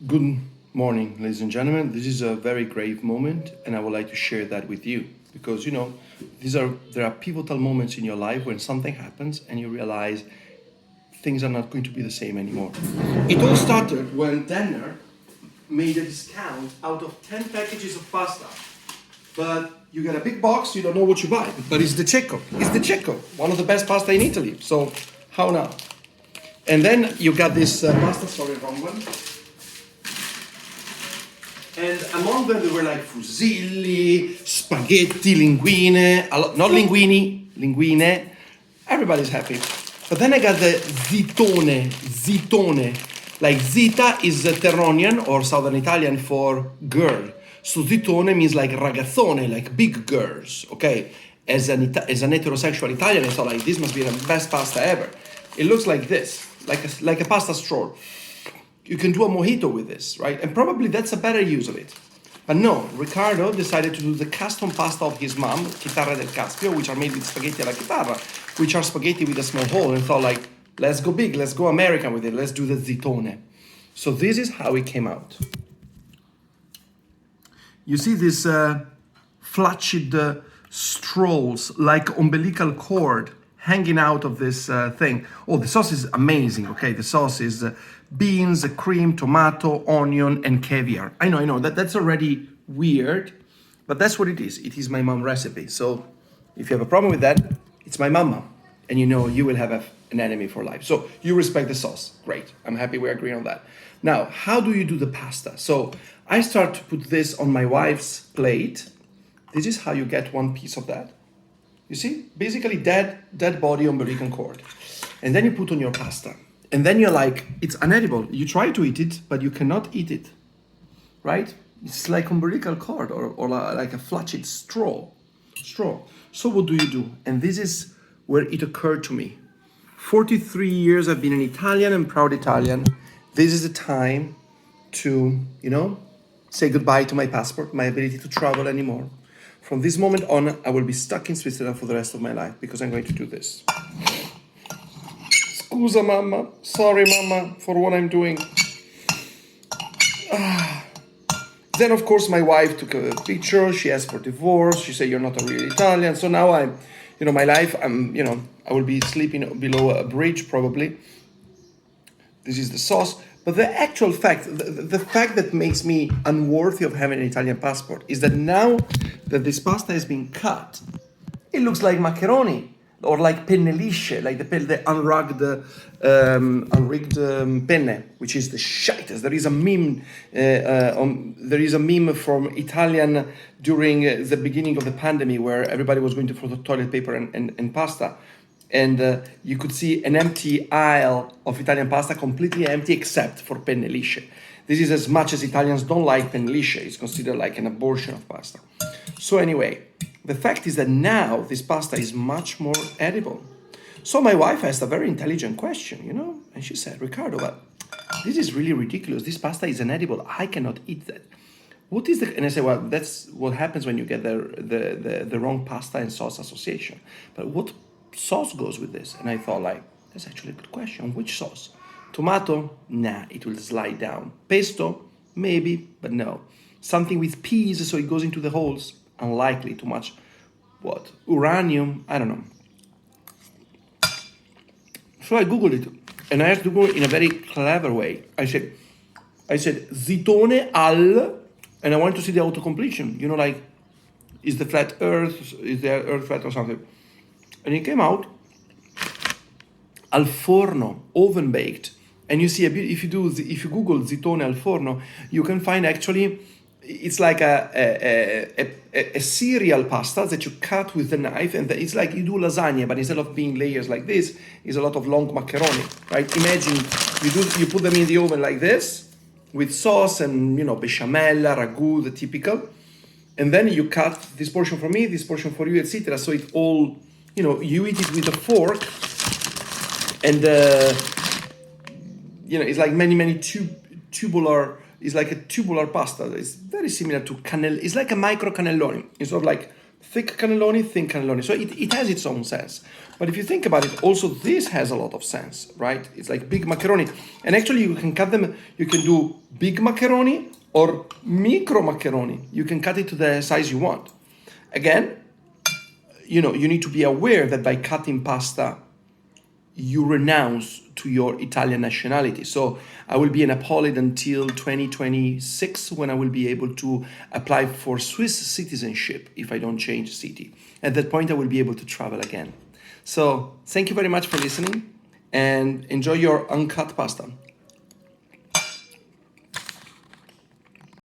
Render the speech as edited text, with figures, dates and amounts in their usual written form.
Good morning, ladies and gentlemen. This is a very grave moment, and I would like to share that with you because there are pivotal moments in your life when something happens and you realize things are not going to be the same anymore. It all started when Denner made a discount out of 10 packages of pasta. But you get a big box, you don't know what you buy. But it's the Cecco. It's the Cecco, one of the best pasta in Italy. So how now? And then you got this pasta, sorry, wrong one. And among them, there were like fusilli, spaghetti, linguine, not linguini, linguine. Everybody's happy. But then I got the zitone. Like zita is Terronian or Southern Italian for girl. So zitone means like ragazzone, like big girls, okay? As an heterosexual Italian, I thought like this must be the best pasta ever. It looks like this, like a pasta straw. You can do a mojito with this, right? And probably that's a better use of it. But no, Riccardo decided to do the custom pasta of his mom, chitarre del Caspio, which are made with spaghetti alla chitarra, which are spaghetti with a small hole, and thought like, let's go big, let's go American with it, let's do the zitone. So this is how it came out. You see these flaccid strolls like umbilical cord hanging out of this thing. Oh, the sauce is amazing, okay? The sauce is beans, cream, tomato, onion, and caviar. I know, that's already weird, but that's what it is. It is my mom's recipe. So if you have a problem with that, it's my mama. And you know you will have an enemy for life. So you respect the sauce. Great. I'm happy we agree on that. Now, how do you do the pasta? So I start to put this on my wife's plate. This is how you get one piece of that. You see? Basically dead body umbilical cord. And then you put on your pasta. And then you're like, it's inedible. You try to eat it, but you cannot eat it. Right? It's like umbilical cord or like a flaccid straw. So what do you do? And this is where it occurred to me. 43 years I've been an Italian and proud Italian. This is the time to, say goodbye to my passport, my ability to travel anymore. From this moment on, I will be stuck in Switzerland for the rest of my life because I'm going to do this. Scusa, mamma. Sorry, mamma, for what I'm doing. Then, of course, my wife took a picture. She asked for divorce. She said, you're not a real Italian. So now my life, I will be sleeping below a bridge probably. This is the sauce. But the actual fact, the fact that makes me unworthy of having an Italian passport is that now that this pasta has been cut, it looks like macaroni or like penne lisce, like the unrigged penne, which is the shittest. There is a meme. There is a meme from Italian during the beginning of the pandemic where everybody was going to throw the toilet paper and pasta. And you could see an empty aisle of Italian pasta, completely empty except for penne lisce. This is as much as Italians don't like penne lisce. It's considered like an abortion of pasta. So anyway, the fact is that now this pasta is much more edible. So my wife asked a very intelligent question, and she said, Riccardo, but this is really ridiculous. This pasta is inedible. I cannot eat that. What is the? And I said, well, that's what happens when you get the wrong pasta and sauce association. But what sauce goes with this? And I thought like, that's actually a good question. Which sauce? Tomato? Nah, it will slide down. Pesto? Maybe, but no. Something with peas so it goes into the holes? Unlikely. Too much. What? Uranium? I don't know. So I Googled it. And I had to Google it in a very clever way. I said zitone al, and I wanted to see the autocompletion. Like, is the flat earth, is the earth flat or something? And it came out al forno, oven baked. And you see if you Google zitone al forno, you can find actually it's like a cereal pasta that you cut with the knife, and it's like you do lasagna, but instead of being layers like this, is a lot of long macaroni, right? Imagine you put them in the oven like this with sauce and bechamel, ragu, the typical, and then you cut this portion for me, this portion for you, etc. So it all you eat it with a fork, and it's like many tubular. It's like a tubular pasta. It's very similar to cannelloni. It's like a micro cannelloni. It's sort of like thick cannelloni, thin cannelloni. So it has its own sense. But if you think about it, also this has a lot of sense, right? It's like big macaroni. And actually you can cut them, you can do big macaroni or micro macaroni. You can cut it to the size you want. Again, you know, you need to be aware that by cutting pasta, you renounce to your Italian nationality. So I will be in Apollid until 2026 when I will be able to apply for Swiss citizenship if I don't change city. At that point, I will be able to travel again. So thank you very much for listening and enjoy your uncut pasta.